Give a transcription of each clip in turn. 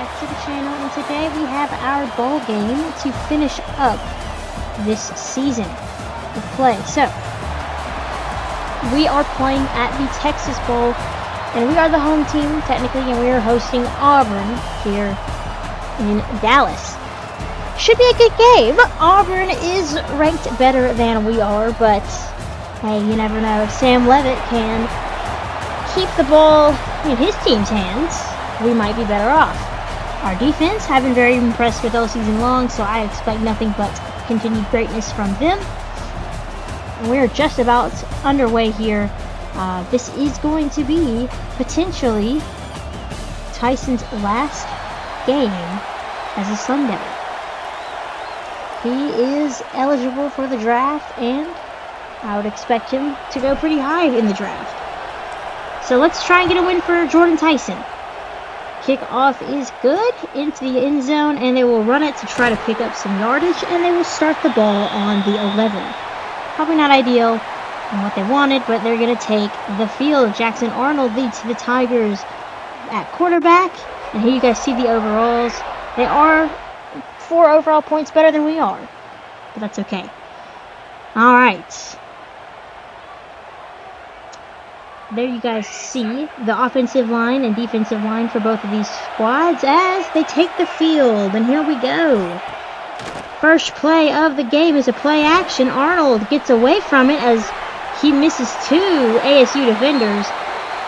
back to the channel, and today we have our bowl game to finish up this season of play. So, we are playing at the Texas Bowl, and we are the home team technically, and we are hosting Auburn here in Dallas. Should be a good game. Auburn is ranked better than we are, but hey, you never know. If Sam Leavitt can keep the ball in his team's hands, we might be better off. Our defense, I've been very impressed with all season long, so I expect nothing but continued greatness from them. And we're just about underway here. This is going to be potentially Tyson's last game as a Sun Devil. He is eligible for the draft, and I would expect him to go pretty high in the draft. So let's try and get a win for Jordan Tyson. Kickoff is good into the end zone, and they will run it to try to pick up some yardage, and they will start the ball on the 11. Probably not ideal on what they wanted, but they're going to take the field. Jackson Arnold leads the Tigers at quarterback, and here you guys see the overalls. They are 4 overall points better than we are, but that's okay. All right. There you guys see the offensive line and defensive line for both of these squads as they take the field. And here we go. First play of the game is a play action. Arnold gets away from it as he misses 2 ASU defenders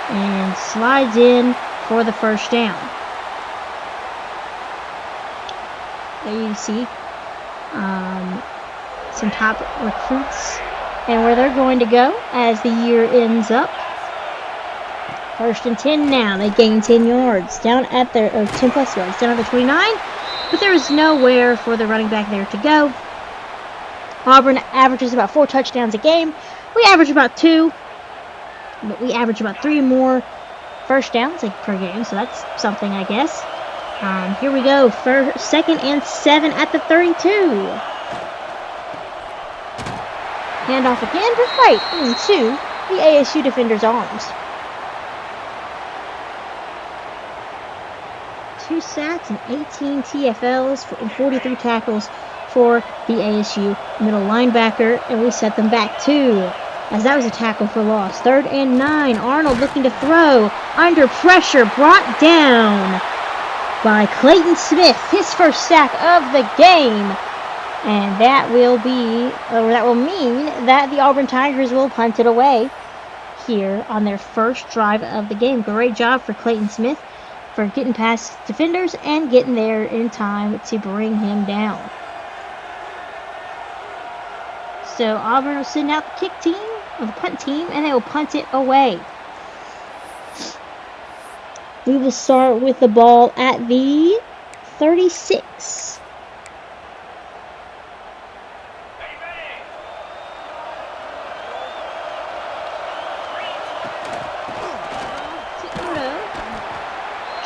and slides in for the first down. There you see some top recruits and where they're going to go as the year ends up. First and 10 now. They gain 10 yards down at their 10 plus yards down at the 29, but there is nowhere for the running back there to go. Auburn averages about 4 touchdowns a game. We average about 2, but we average about 3 more first downs per game, so that's something, I guess. Here we go. Second and 7 at the 32. Handoff again, but right into the ASU defender's arms. 2 sacks and 18 TFLs and 43 tackles for the ASU middle linebacker, and we set them back 2 as that was a tackle for loss. 3rd and 9. Arnold looking to throw under pressure, brought down by Clayton Smith, his first sack of the game, and that will mean that the Auburn Tigers will punt it away here on their first drive of the game. Great job for Clayton Smith for getting past defenders and getting there in time to bring him down. So Auburn will send out the kick team, or the punt team, and they will punt it away. We will start with the ball at the 36.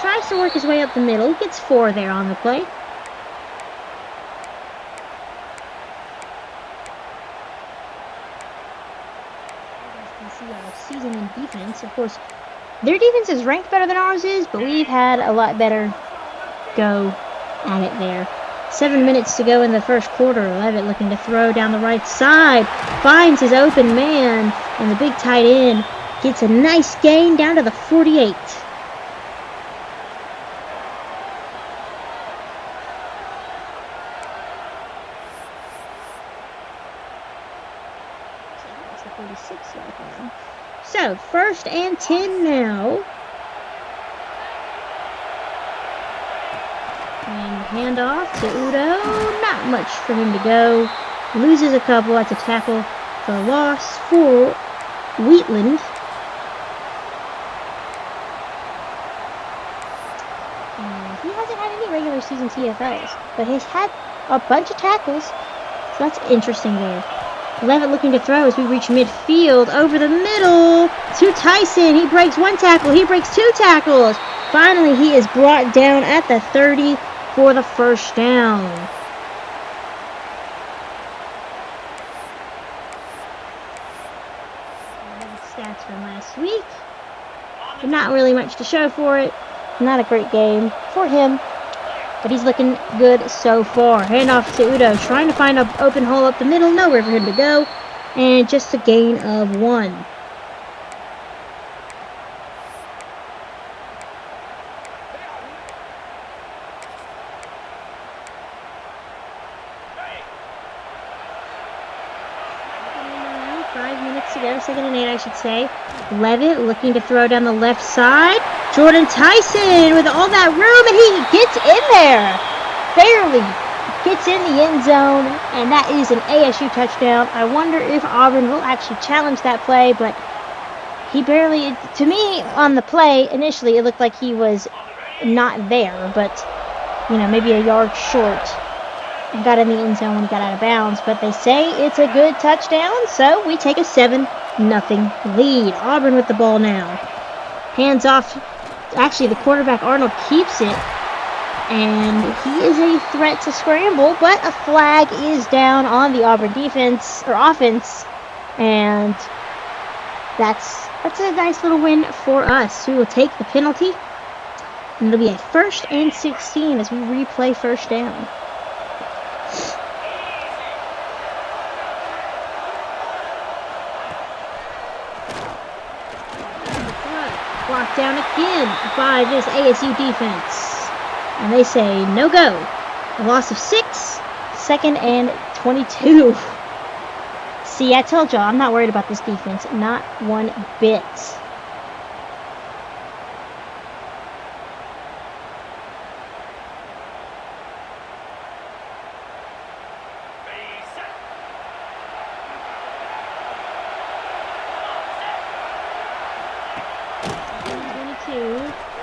Tries to work his way up the middle. Gets 4 there on the play. You can see our season in defense. Of course, their defense is ranked better than ours is, but we've had a lot better go at it there. 7 minutes to go in the first quarter. Leavitt looking to throw down the right side. Finds his open man, and the big tight end gets a nice gain down to the 48. So, 1st and 10 now. And handoff to Udo. Not much for him to go. Loses a couple. That's a tackle for a loss for Wheatland. And he hasn't had any regular season TFLs, but he's had a bunch of tackles. So that's interesting there. Leavitt looking to throw as we reach midfield. Over the middle to Tyson. He breaks 1 tackle. He breaks 2 tackles. Finally, he is brought down at the 30 for the first down. Stats from last week. But not really much to show for it. Not a great game for him. but he's looking good so far. Handoff to Udo, trying to find an open hole up the middle. Nowhere for him to go. And just a gain of 1. Second and 8, I should say. Levitt looking to throw down the left side. Jordan Tyson with all that room, and he gets in there. Barely gets in the end zone, and that is an ASU touchdown. I wonder if Auburn will actually challenge that play, but he barely, to me, on the play, initially, it looked like he was not there, but, you know, maybe a yard short. And got in the end zone when he got out of bounds, but they say it's a good touchdown, so we take a 7-0 lead. Auburn with the ball now. Hands off. Actually, the quarterback, Arnold, keeps it, and he is a threat to scramble, but a flag is down on the Auburn defense, or offense, and that's a nice little win for us. We will take the penalty, and it'll be a 1st and 16 as we replay first down. Blocked down again by this ASU defense. And they say no go. A loss of 6, 2nd and 22. See, I told y'all, I'm not worried about this defense. Not one bit.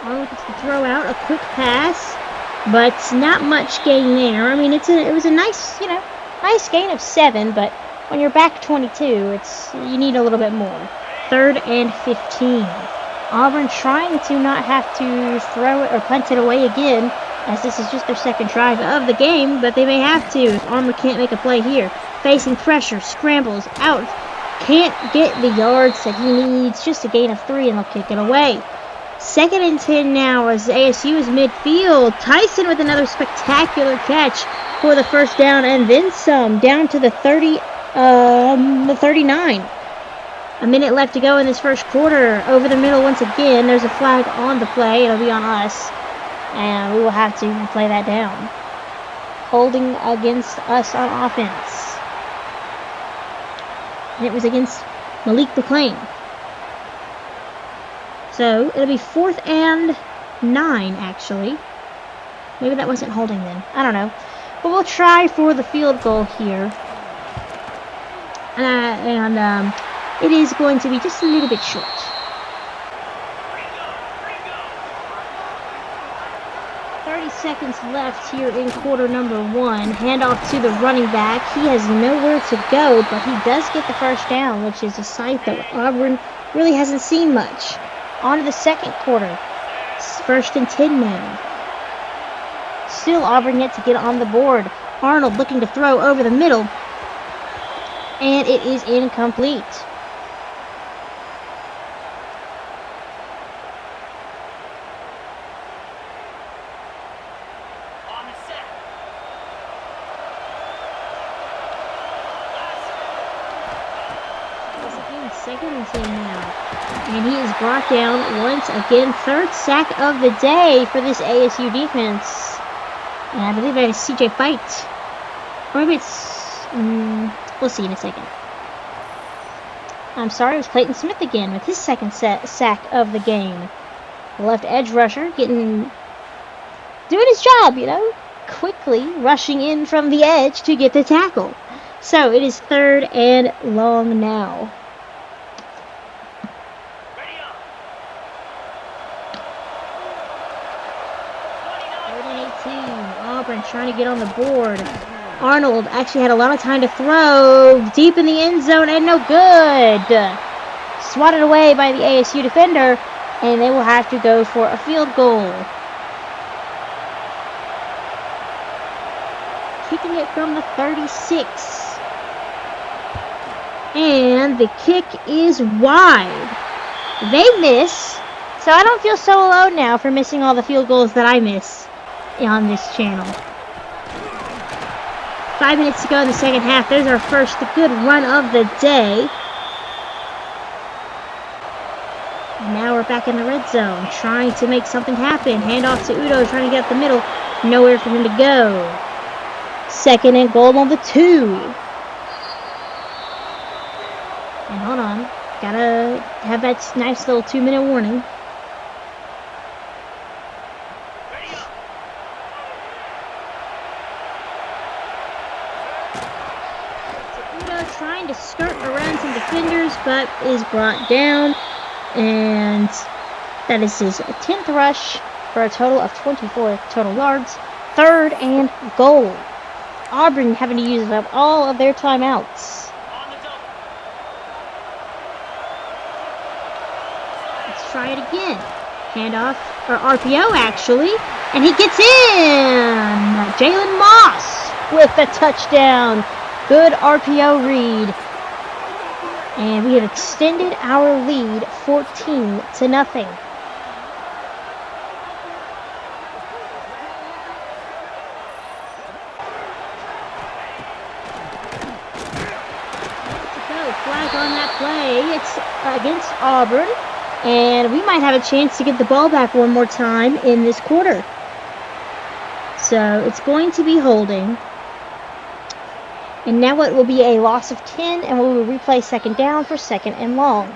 Arnold gets to throw out a quick pass, but not much gain there. I mean, it was a nice, nice gain of 7, but when you're back 22, you need a little bit more. 3rd and 15. Auburn trying to not have to throw it or punt it away again, as this is just their 2nd drive of the game, but they may have to if Auburn can't make a play here. Facing pressure, scrambles out, can't get the yards that he needs, just a gain of 3, and they'll kick it away. 2nd and 10 now as ASU is midfield. Tyson with another spectacular catch for the 1st down and then some, down to the 39. A minute left to go in this 1st quarter. Over the middle once again. There's a flag on the play. It'll be on us, and we will have to play that down. Holding against us on offense. And it was against Malik McClain. So, it'll be 4th and 9, actually. Maybe that wasn't holding then. I don't know. But we'll try for the field goal here. And it is going to be just a little bit short. Seconds left here in quarter number 1. Handoff to the running back. He has nowhere to go, but he does get the 1st down, which is a sight that Auburn really hasn't seen much. On to the 2nd quarter. 1st and 10 now. Still Auburn yet to get on the board. Arnold looking to throw over the middle, and it is incomplete. And he is brought down once again. 3rd sack of the day for this ASU defense. And I believe that is CJ Fight. Or maybe it's... we'll see in a second. I'm sorry, it was Clayton Smith again with his 2nd sack of the game. The left edge rusher doing his job, quickly rushing in from the edge to get the tackle. So it is 3rd and long now. Auburn trying to get on the board. Arnold actually had a lot of time to throw deep in the end zone and no good. Swatted away by the ASU defender, and they will have to go for a field goal. Kicking it from the 36. And the kick is wide. They miss, so I don't feel so alone now for missing all the field goals that I miss on this channel. 5 minutes to go in the second half. There's our first good run of the day. And now we're back in the red zone, trying to make something happen. Handoff to Udo, trying to get up the middle. Nowhere for him to go. 2nd and goal on the 2. And hold on. Gotta have that nice little 2-minute warning. Trying to skirt around some defenders, but is brought down, and that is his 10th rush for a total of 24 total yards. 3rd and goal. Auburn having to use up all of their timeouts. Let's try it again. Handoff, or RPO actually, and he gets in! Jalen Moss with the touchdown. Good RPO read. And we have extended our lead 14-0. Flag on that play. It's against Auburn. And we might have a chance to get the ball back one more time in this quarter. So it's going to be holding. And now it will be a loss of 10, and we will replay 2nd down for 2nd and long.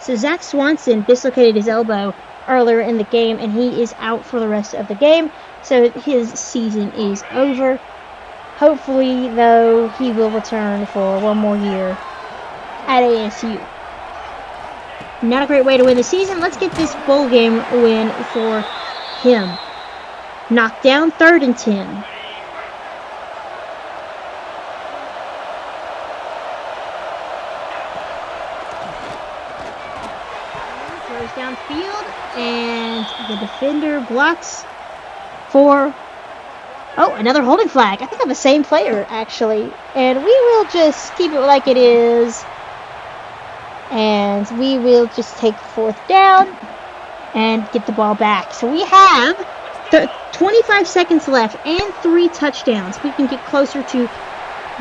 So Zach Swanson dislocated his elbow earlier in the game, and he is out for the rest of the game. So his season is over. Hopefully, though, he will return for one more year at ASU. Not a great way to win the season. Let's get this bowl game win for him. Knocked down, 3rd and 10. Downfield, and the defender blocks for, another holding flag. I think I'm the same player, actually. And we will just keep it like it is. And we will just take 4th down and get the ball back. So we have 25 seconds left and 3 touchdowns. We can get closer to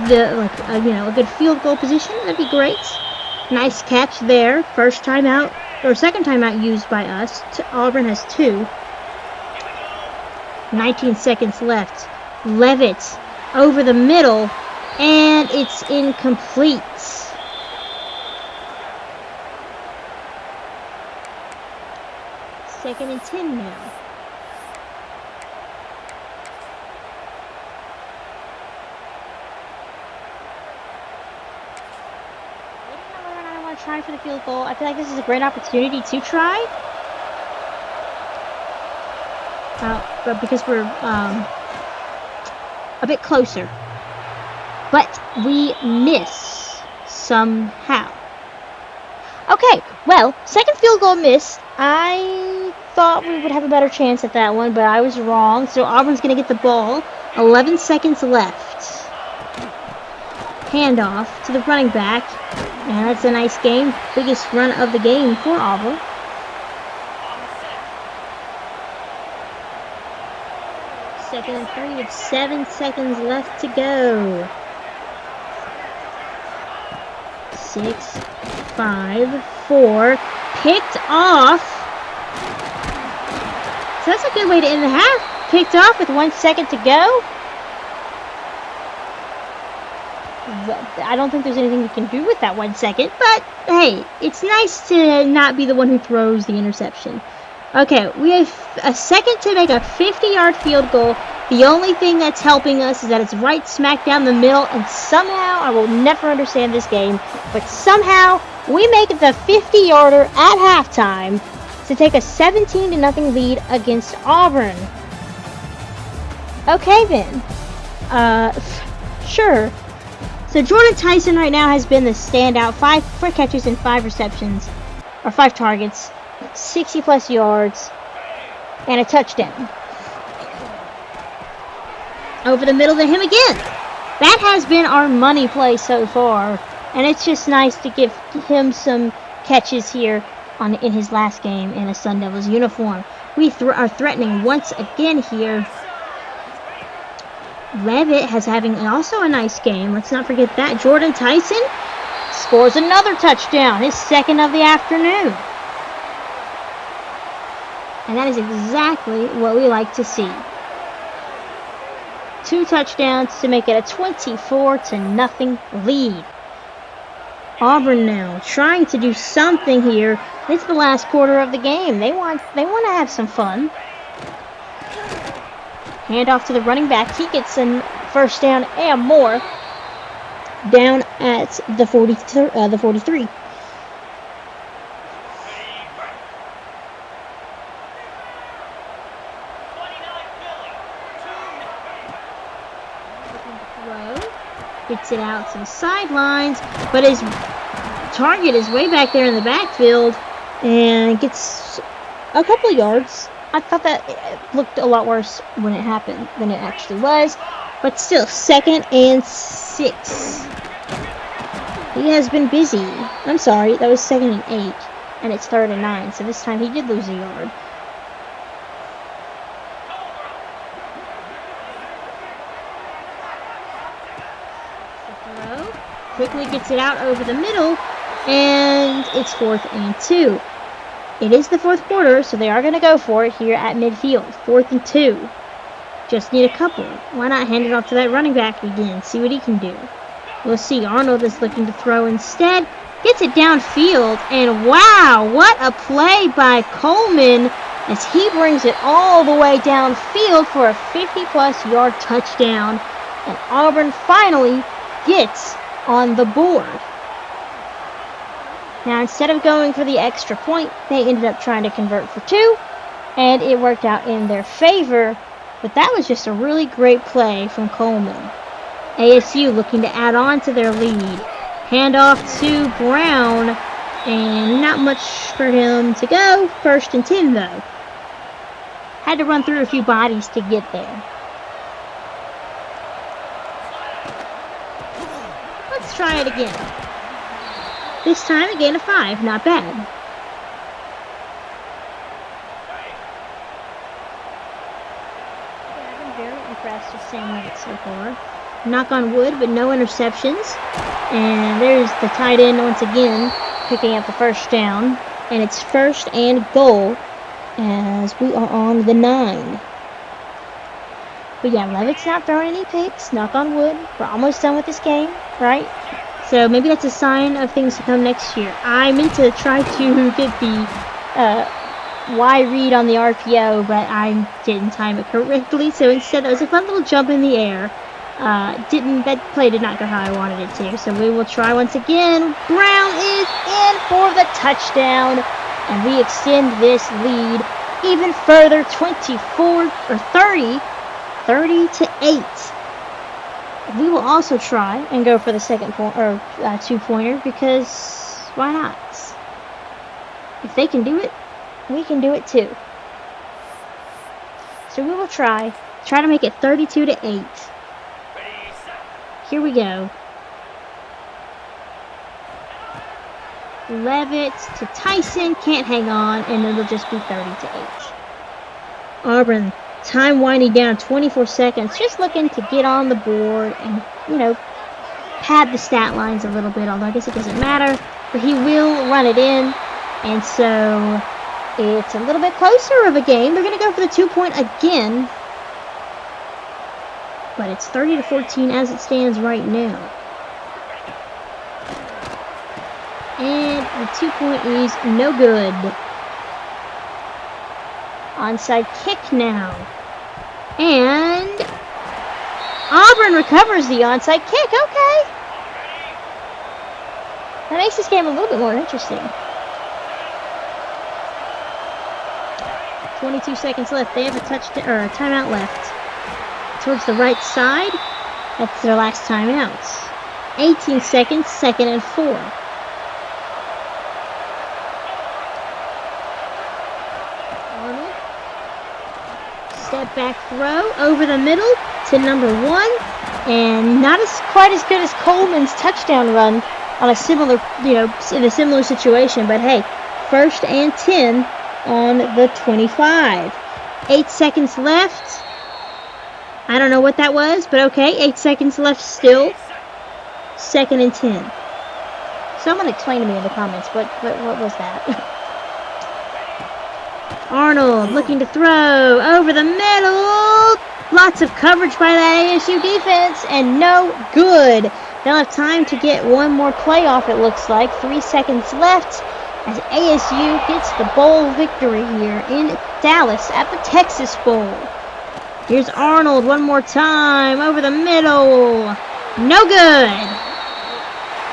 the, a good field goal position. That'd be great. Nice catch there. First time out. Or 2nd timeout used by us. Auburn has 2. 19 seconds left. Levitt over the middle, and it's incomplete. 2nd and 10 now. Try for the field goal. I feel like this is a great opportunity to try. But because we're a bit closer. But we miss somehow. Okay, well, 2nd field goal missed. I thought we would have a better chance at that one, but I was wrong. So Auburn's going to get the ball. 11 seconds left. Handoff to the running back. And that's a nice game. Biggest run of the game for Auburn. Second and 3 with 7 seconds left to go. 6, 5, 4. Picked off. So that's a good way to end the half. Picked off with 1 second to go. I don't think there's anything we can do with that 1 second, but hey, it's nice to not be the one who throws the interception. Okay, we have a second to make a 50-yard field goal. The only thing that's helping us is that it's right smack down the middle, and somehow, I will never understand this game, but somehow we make the 50-yarder at halftime to take a 17-0 lead against Auburn. Okay then. Sure. So Jordan Tyson right now has been the standout. 4 catches and 5 receptions, or 5 targets, 60+ yards, and a touchdown. Over the middle to him again. That has been our money play so far, and it's just nice to give him some catches here in his last game in a Sun Devils uniform. We are threatening once again here. Levitt has having also a nice game. Let's not forget that. Jordan Tyson scores another touchdown, his second of the afternoon. And that is exactly what we like to see. 2 touchdowns to make it a 24-0 lead. Auburn now trying to do something here. It's the last quarter of the game. They want to have some fun. Hand off to the running back. He gets a first down and more. Down at the 43. Gets it out to the sidelines, but his target is way back there in the backfield and gets a couple of yards. I thought that it looked a lot worse when it happened than it actually was, but still, 2nd and 6. He has been busy. I'm sorry, that was 2nd and 8, and it's 3rd and 9, so this time he did lose a yard. Quickly gets it out over the middle, and it's 4th and 2. It is the 4th quarter, so they are going to go for it here at midfield. 4th and 2. Just need a couple. Why not hand it off to that running back again? See what he can do. We'll see. Arnold is looking to throw instead. Gets it downfield, and wow, what a play by Coleman as he brings it all the way downfield for a 50-plus yard touchdown. And Auburn finally gets on the board. Now, instead of going for the extra point, they ended up trying to convert for 2, and it worked out in their favor, but that was just a really great play from Coleman. ASU looking to add on to their lead. Handoff to Brown, and not much for him to go. 1st and 10, though. Had to run through a few bodies to get there. Let's try it again. This time a gain of 5, not bad. I've been very impressed with Sam Levitt so far. Knock on wood, but no interceptions. And there's the tight end once again, picking up the first down. And it's 1st and goal as we are on the 9. But yeah, Levitt's not throwing any picks. Knock on wood. We're almost done with this game, right? So maybe that's a sign of things to come next year. I meant to try to get the Y read on the RPO, but I didn't time it correctly. So instead, it was a fun little jump in the air. That play did not go how I wanted it to. So we will try once again. Brown is in for the touchdown, and we extend this lead even further, 30-8. We will also try and go for the second point or 2-pointer because why not? If they can do it, we can do it too. So we will try to make it 32-8. Here we go. Levitt to Tyson, can't hang on, and it'll just be 30-8. Auburn, time winding down, 24 seconds, just looking to get on the board and, pad the stat lines a little bit, although I guess it doesn't matter, but he will run it in, and so it's a little bit closer of a game. They're going to go for the 2-point again, but it's 30-14 as it stands right now. And the 2-point is no good. Onside kick now. And Auburn recovers the onside kick. Okay. That makes this game a little bit more interesting. 22 seconds left. They have a timeout left. Towards the right side. That's their last timeout. 18 seconds, 2nd and 4. Arnold. Step back throw over the middle to number 1. And not quite as good as Coleman's touchdown run on a similar, in a similar situation. But hey, 1st and 10 on the 25. 8 seconds left. I don't know what that was, but okay. 8 seconds left still. 2nd and 10. Someone explain to me in the comments what was that? Arnold looking to throw over the middle. Lots of coverage by that ASU defense, and no good. They'll have time to get one more play off, it looks like. 3 seconds left as ASU gets the bowl victory here in Dallas at the Texas Bowl. Here's Arnold one more time over the middle. No good.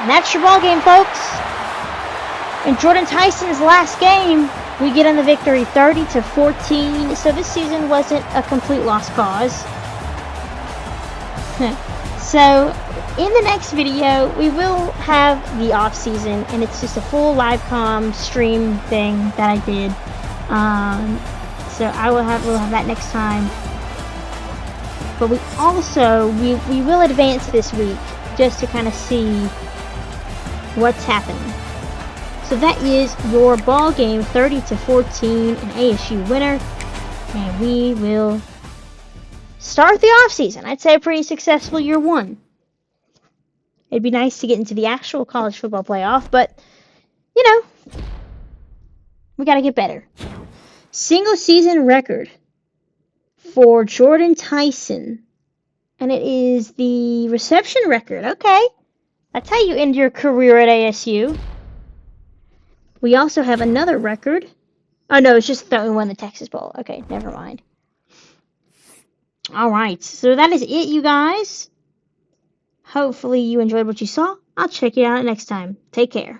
And that's your ball game, folks. In Jordan Tyson's last game, we get in the victory 30-14. So this season wasn't a complete lost cause. So in the next video, we will have the off season, and it's just a full live comm stream thing that I did. So we'll have that next time. But we also we will advance this week just to kind of see what's happening. So that is your ball game, 30-14, an ASU winner, and we will start the off season. I'd say a pretty successful year one. It'd be nice to get into the actual college football playoff, but you know, we got to get better. Single season record for Jordan Tyson, and it is the reception record. Okay, that's how you end your career at ASU. We also have another record. Oh no, it's just that we won the Texas Bowl. Okay, never mind. Alright, so that is it, you guys. Hopefully you enjoyed what you saw. I'll check you out next time. Take care.